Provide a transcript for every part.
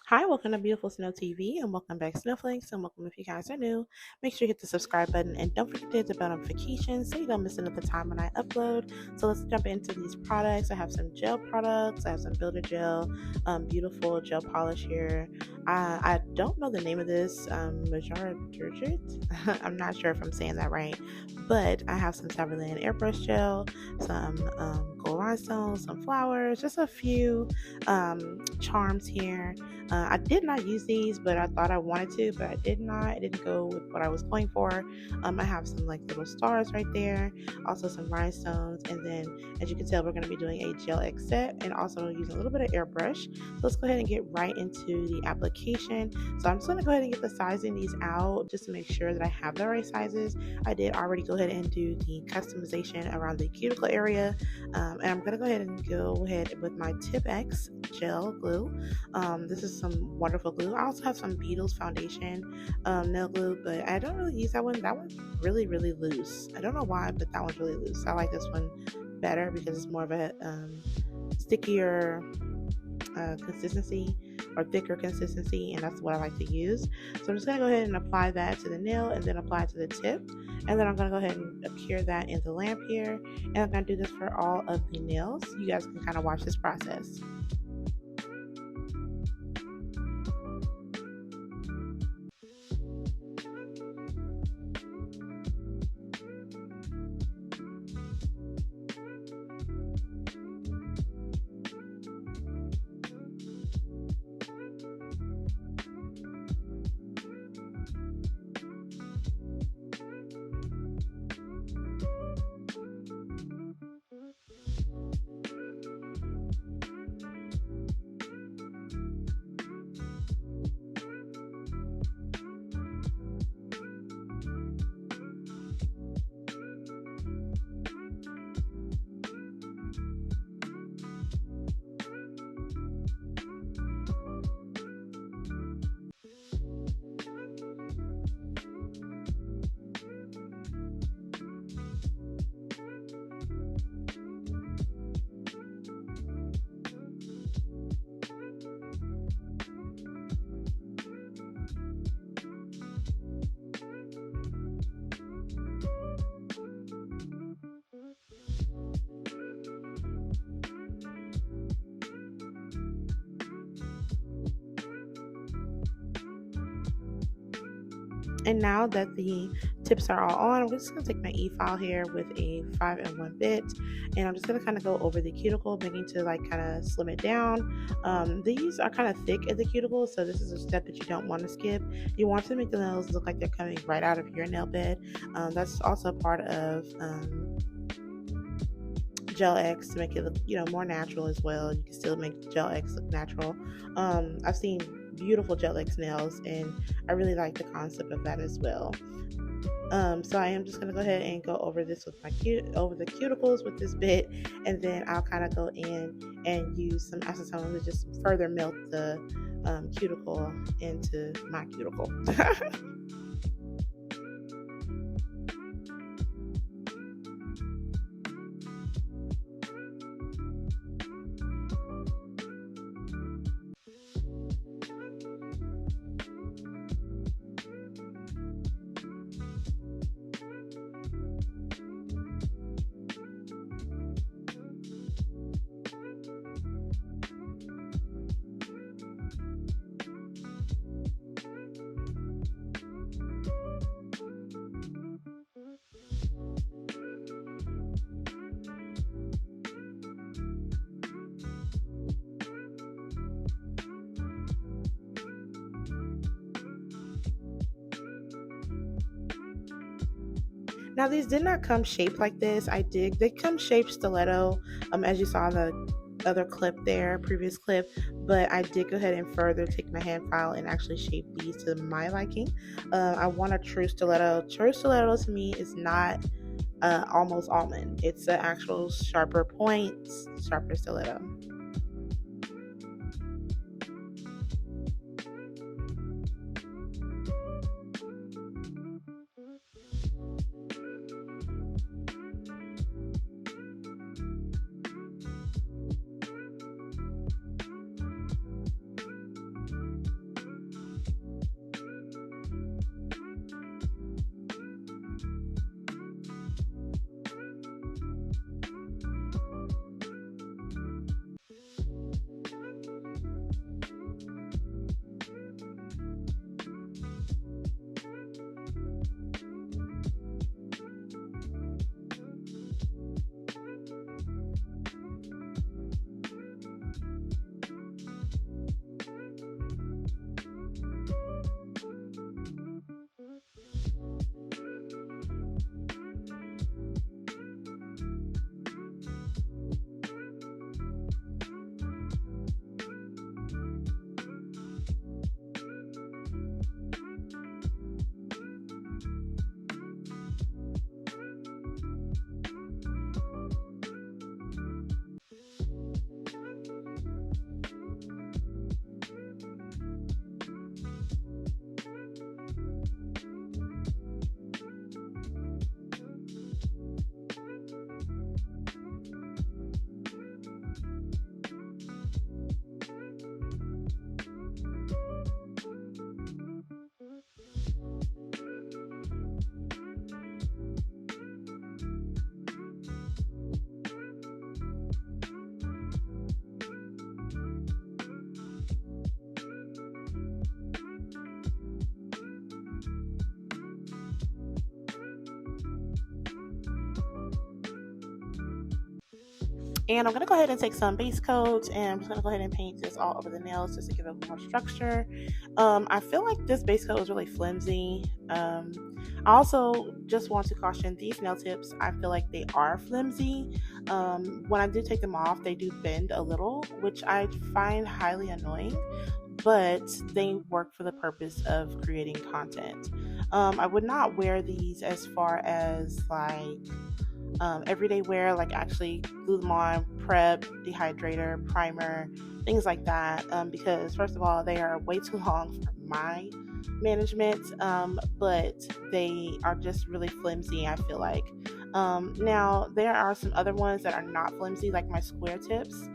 Hi, welcome to Beautiful Snow TV and welcome back Snowflakes and welcome if you guys are new. Make sure you hit the subscribe button and don't forget to hit the bell notification so you don't miss another time when I upload. So let's jump into these products. I have some gel products. I have some builder gel, beautiful gel polish here. I don't know the name of this, Majora detergent. I'm not sure if I'm saying that right, but I have some Cyberland airbrush gel, some gold rhinestones, some flowers, just a few charms here. I did not use these, but I thought I wanted to, but I did not. I didn't go with what I was going for. I have some like little stars right there, also some rhinestones, and then as you can tell, we're going to be doing a gel X set and also using a little bit of airbrush. So let's go ahead and get right into the application. So I'm just going to go ahead and get the sizing these out just to make sure that I have the right sizes. I did already go ahead and do the customization around the cuticle area, and I'm going to go ahead with my Tip X gel glue. This is some wonderful glue. I also have some Beetles foundation nail glue, but I don't really use that one. That one's really, really loose. I don't know why, but that one's really loose. I like this one better because it's more of a stickier consistency or thicker consistency, and that's what I like to use. So I'm just going to go ahead and apply that to the nail and then apply it to the tip, and then I'm going to go ahead and adhere that in the lamp here, and I'm going to do this for all of the nails. You guys can kind of watch this process. And now that the tips are all on, I'm just going to take my e-file here with a 5-in-1 bit, and I'm just going to kind of go over the cuticle, making to like kind of slim it down. These are kind of thick at the cuticle, so this is a step that you don't want to skip. You want to make the nails look like they're coming right out of your nail bed. That's also part of Gel X to make it look, more natural as well. You can still make Gel X look natural. I've seen beautiful Gel X nails, and I really like the concept of that as well. So I am just going to go ahead and go over this with over the cuticles with this bit, and then I'll kind of go in and use some acetone to just further melt the cuticle into my cuticle. Now these did not come shaped like this. They come shaped stiletto, as you saw in the other clip there, previous clip, but I did go ahead and further take my hand file and actually shape these to my liking. I want a true stiletto. True stiletto to me is not almost almond. It's an actual sharper point, sharper stiletto. And I'm going to go ahead and take some base coat, and I'm just going to go ahead and paint this all over the nails just to give it more structure. I feel like this base coat is really flimsy. I also just want to caution these nail tips. I feel like they are flimsy. When I do take them off, they do bend a little, which I find highly annoying, but they work for the purpose of creating content. I would not wear these as far as like everyday wear, like actually glue them on, prep, dehydrator, primer, things like that. Because first of all, they are way too long for my management, but they are just really flimsy, I feel like. Now, there are some other ones that are not flimsy, like my square tips.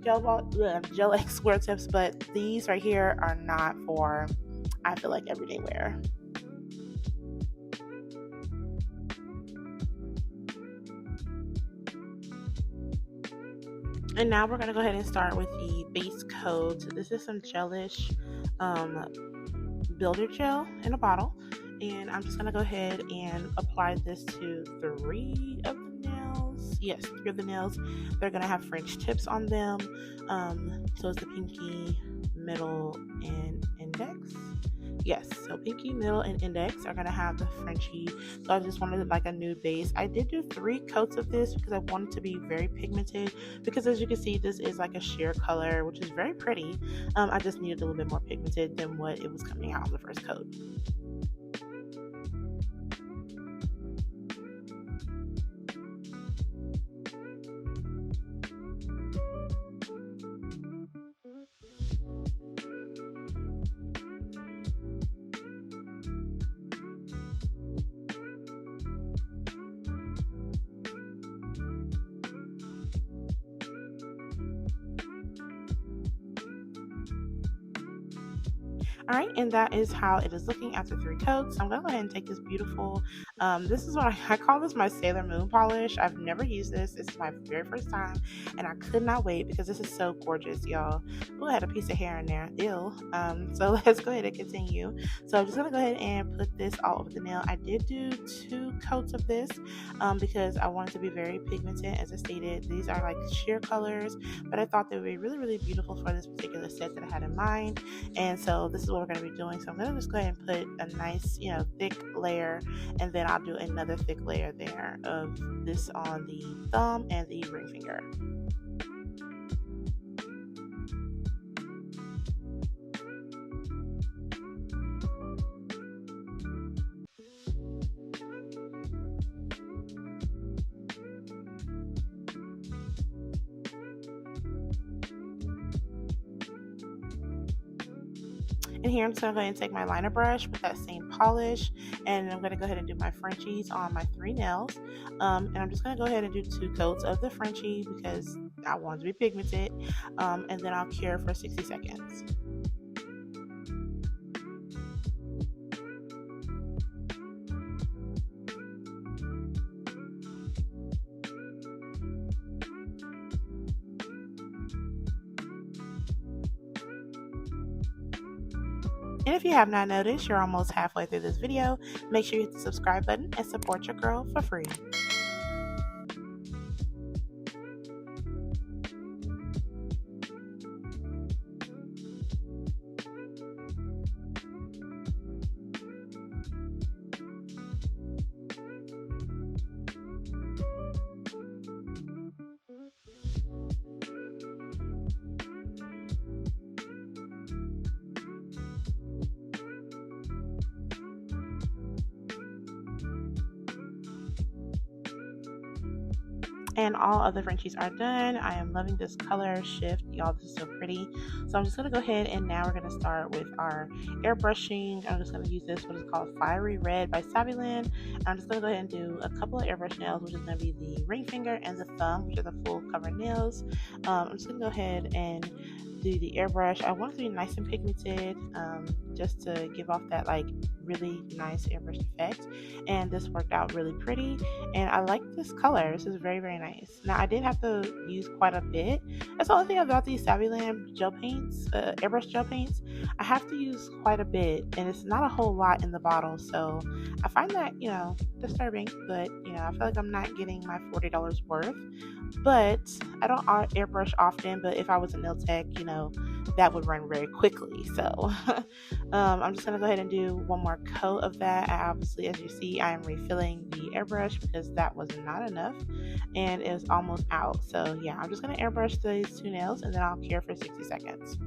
Gel X square tips, but these right here are not for, I feel like, everyday wear. And now we're going to go ahead and start with the base coat. This is some gelish builder gel in a bottle. And I'm just going to go ahead and apply this to 3 of the nails. Yes, 3 of the nails. They're going to have French tips on them. So it's the pinky, middle, and index. Yes, so pinky, middle, and index are going to have the Frenchie. So I just wanted like a nude base. I did do 3 coats of this because I wanted to be very pigmented, because as you can see, this is like a sheer color, which is very pretty. I just needed a little bit more pigmented than what it was coming out on the first coat. All right, and that is how it is looking after 3 coats. I'm gonna go ahead and take this beautiful, this is what I call this my Sailor Moon polish. I've never used this. This is my very first time, and I could not wait because this is so gorgeous, y'all. Ooh, I had a piece of hair in there. Ew. So let's go ahead and continue. So I'm just gonna go ahead and put this all over the nail. I did do 2 coats of this because I wanted to be very pigmented. As I stated, these are like sheer colors, but I thought they would be really, really beautiful for this particular set that I had in mind. And so this is what we're going to be doing. So I'm going to just go ahead and put a nice, thick layer, and then I'll do another thick layer there of this on the thumb and the ring finger. And here I'm just going to go ahead and take my liner brush with that same polish, and I'm going to go ahead and do my Frenchies on my 3 nails. And I'm just going to go ahead and do 2 coats of the Frenchie because I want to be pigmented, and then I'll cure for 60 seconds. And if you have not noticed, you're almost halfway through this video. Make sure you hit the subscribe button and support your girl for free. And all of the Frenchies are done. I am loving this color shift. Y'all, this is so pretty. So I'm just going to go ahead, and now we're going to start with our airbrushing. I'm just going to use this, what is called Fiery Red by Saviland. I'm just going to go ahead and do a couple of airbrush nails, which is going to be the ring finger and the thumb, which are the full cover nails. I'm just going to go ahead and do the airbrush. I want it to be nice and pigmented, just to give off that like really nice airbrush effect. And this worked out really pretty, and I like this color. This is very, very nice. Now I did have to use quite a bit. That's the only thing about these Saviland gel paints, airbrush gel paints. I have to use quite a bit, and it's not a whole lot in the bottle, so I find that disturbing. But I feel like I'm not getting my $40 worth. But I don't airbrush often, but if I was a nail tech, that would run very quickly. So I'm just going to go ahead and do one more coat of that. Obviously, as you see, I am refilling the airbrush because that was not enough and it was almost out. So yeah, I'm just going to airbrush these 2 nails and then I'll cure for 60 seconds.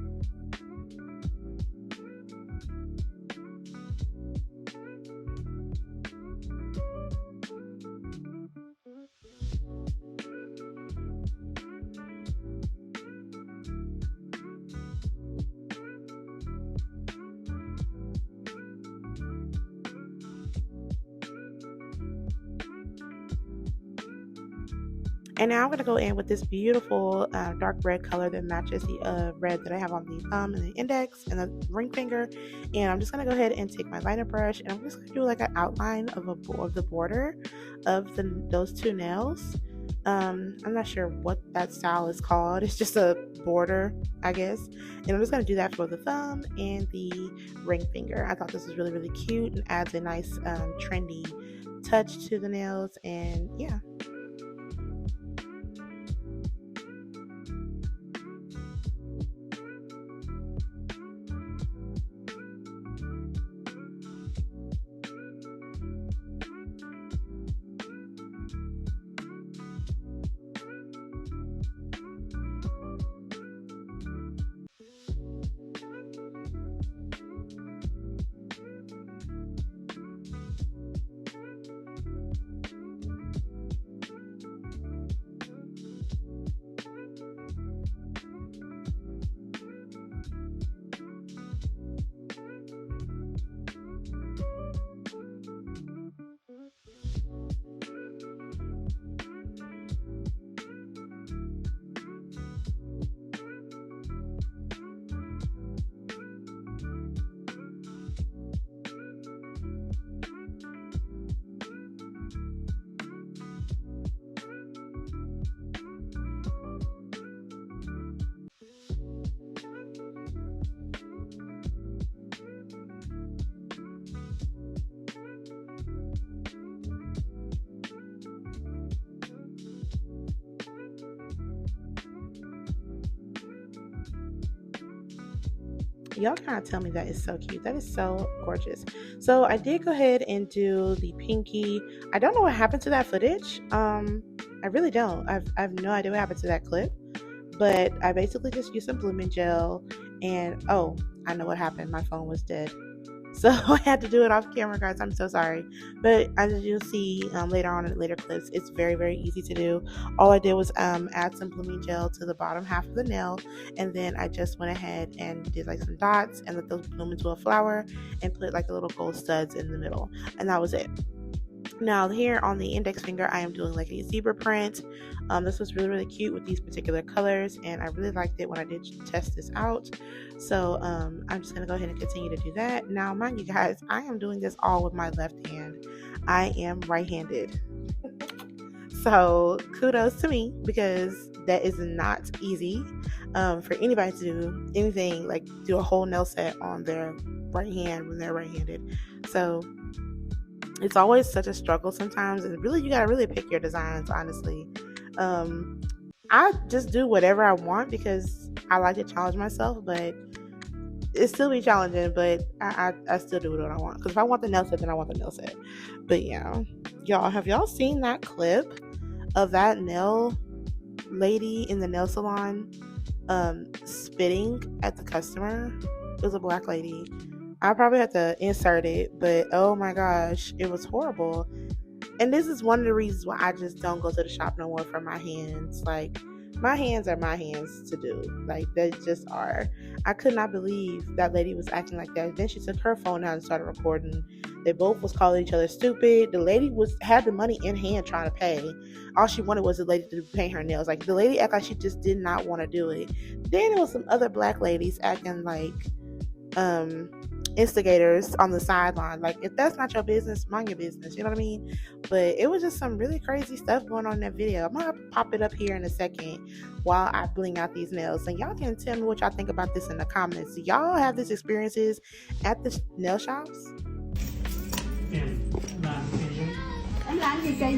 And now I'm going to go in with this beautiful dark red color that matches the red that I have on the thumb and the index and the ring finger. And I'm just going to go ahead and take my liner brush and I'm just going to do like an outline of the border of those 2 nails. I'm not sure what that style is called. It's just a border, I guess. And I'm just going to do that for the thumb and the ring finger. I thought this was really, really cute and adds a nice trendy touch to the nails. And yeah. Y'all kind of tell me that is so cute. That is so gorgeous. So I did go ahead and do the pinky. I don't know what happened to that footage. I really don't. I've no idea what happened to that clip. But I basically just used some blooming gel and oh, I know what happened. My phone was dead. So I had to do it off camera, guys. I'm so sorry. But as you'll see later on in later clips, it's very, very easy to do. All I did was add some blooming gel to the bottom half of the nail. And then I just went ahead and did like some dots and let those bloom into a flower and put like the little gold studs in the middle. And that was it. Now here on the index finger, I am doing like a zebra print. This was really, really cute with these particular colors, and I really liked it when I did test this out. So I'm just gonna go ahead and continue to do that. Now, mind you guys, I am doing this all with my left hand. I am right-handed. So kudos to me because that is not easy for anybody to do anything like do a whole nail set on their right hand when they're right-handed. So it's always such a struggle sometimes, and really you gotta really pick your designs, honestly. I just do whatever I want because I like to challenge myself, but it still be challenging, but I still do what I want, because if I want the nail set, then I want the nail set. But yeah, y'all, have y'all seen that clip of that nail lady in the nail salon spitting at the customer? It was a black lady. I probably have to insert it, but oh my gosh, it was horrible. And this is one of the reasons why I just don't go to the shop no more for my hands. Like, my hands are my hands to do. Like, they just are. I could not believe that lady was acting like that. Then she took her phone out and started recording. They both was calling each other stupid. The lady had the money in hand trying to pay. All she wanted was the lady to paint her nails. Like, the lady acted like she just did not want to do it. Then there was some other black ladies acting like instigators on the sideline. Like, if that's not your business, mind your business, you know what I mean? But it was just some really crazy stuff going on in that video. I'm gonna pop it up here in a second while I bling out these nails, and y'all can tell me what y'all think about this in the comments. Do y'all have these experiences at the nail shops? Em làm gì kỳ?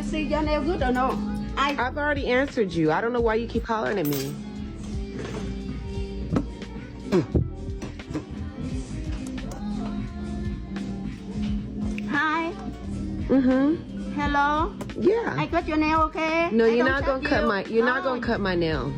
see your nail good or no? I've already answered you. I don't know why you keep hollering at me. Hi. Hello. Yeah. I got your nail, okay? No, you're not gonna cut my. You're not gonna cut my nail.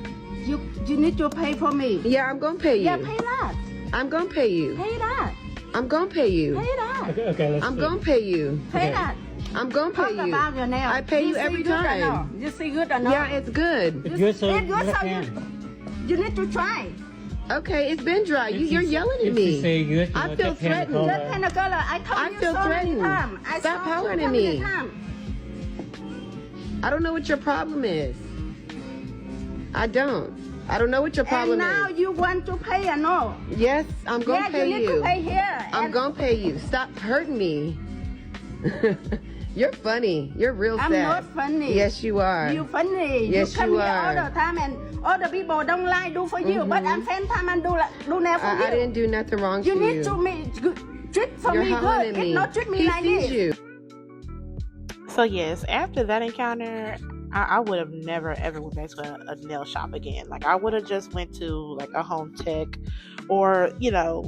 You need to pay for me. Yeah, I'm gonna pay you. Yeah, pay that. I'm gonna pay you. Pay that. I'm gonna pay you. Pay that. Okay, let's I'm see. gonna pay you. Pay that. I'm gonna pay Talk you. about your nail. I pay you every see good or time. no? You see good or no? Yeah, it's good. It's good, so It's good, you so can. you need to try. Okay, it's been dry. If You're yelling at if me. you say good, you I know, feel just hand threatened. That color. kind of color. I told I you feel so threatened. many times. I Stop saw hollering so at many me. times. I don't know what your problem is. I don't. I don't know what your problem And now is. you want to pay or no? Yes, I'm gonna Yeah, pay you need to pay here. I'm And gonna pay you. Stop hurting me. You're funny. You're real I'm sad. not funny. Yes, you are. You funny. Yes, you come you here all are. the time and all the people don't like do for you. But I'm same time and do nail for you. I didn't do nothing wrong You to need you. to treat for You're me hollering good. at me. If not treat me He like sees this. you. So yes, after that encounter, I would have never ever went back to a nail shop again. Like I would have just went to like a home tech, or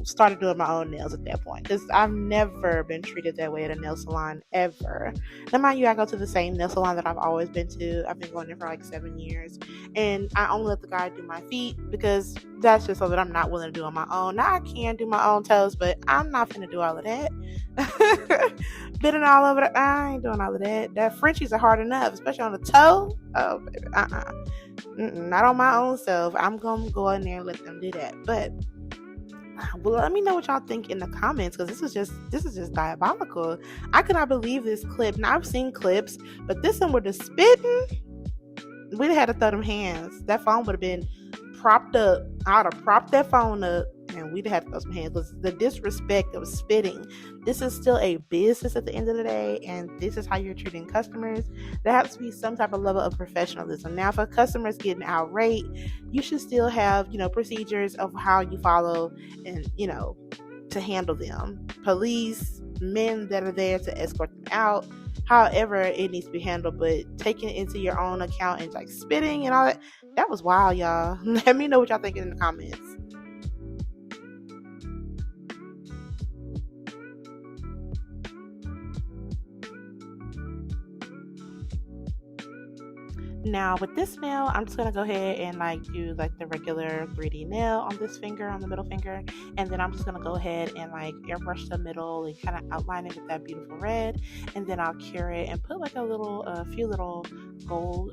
started doing my own nails at that point. Because I've never been treated that way at a nail salon ever. Now mind you, I go to the same nail salon that I've always been to. I've been going there for like 7 years, and I only let the guy do my feet because that's just so that I'm not willing to do on my own. Now I can do my own toes, but I'm not gonna do all of that. Bidding all over the, I ain't doing all of that. That Frenchies are hard enough, especially on the toe. Oh, baby, not on my own self. I'm gonna go in there and let them do that. But well, let me know what y'all think in the comments, because this is just diabolical. I could not believe this clip. Now I've seen clips, but this one with the spitting, we'd have had to throw them hands. That phone would have been propped up. I would have propped that phone up, and we'd have had to throw some hands, because the disrespect of spitting. This is still a business at the end of the day, and this is how you're treating customers. There has to be some type of level of professionalism. Now, if a customer is getting outraged, you should still have, procedures of how you follow and, to handle them. Police, men that are there to escort them out, however it needs to be handled. But taking it into your own account and like spitting and all that was wild, y'all. Let me know what y'all think in the comments. Now with this nail, I'm just gonna go ahead and do the regular 3D nail on this finger, on the middle finger, and then I'm just gonna go ahead and airbrush the middle and kind of outline it with that beautiful red, and then I'll cure it and put a few little gold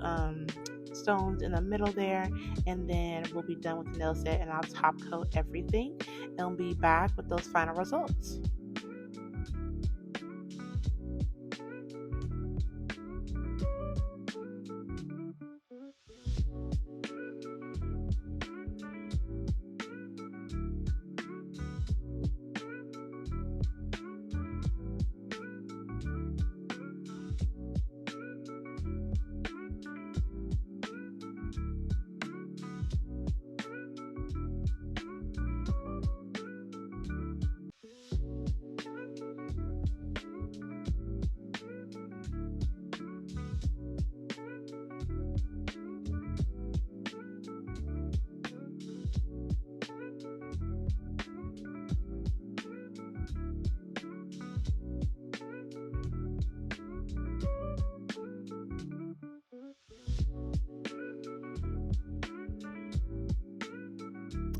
stones in the middle there, and then we'll be done with the nail set, and I'll top coat everything and we'll be back with those final results.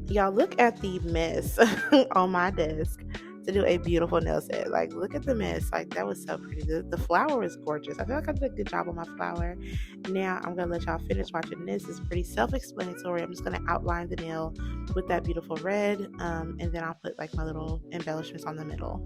Y'all, look at the mess on my desk to do a beautiful nail set. Look at the mess. That was so pretty. The flower is gorgeous. I feel like I did a good job on my flower. Now I'm gonna let y'all finish watching this. It's pretty self-explanatory. I'm just gonna outline the nail with that beautiful red, and then I'll put my little embellishments on the middle.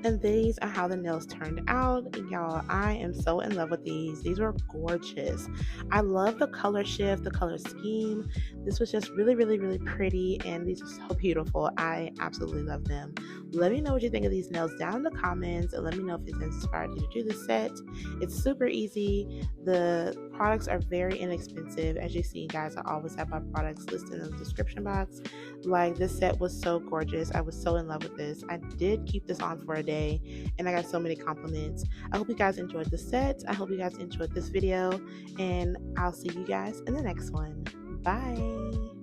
And these are how the nails turned out. Y'all, I am so in love with these. These were gorgeous. I love the color shift, the color scheme. This was just really, really, really pretty, and these are so beautiful. I absolutely love them. Let me know what you think of these nails down in the comments, and let me know if it's inspired you to do this set. It's super easy. The products are very inexpensive. As you see, guys, I always have my products listed in the description box. Like, this set was so gorgeous. I was so in love with this. I did keep this on for a day, and I got so many compliments. I hope you guys enjoyed the set. I hope you guys enjoyed this video, and I'll see you guys in the next one. Bye.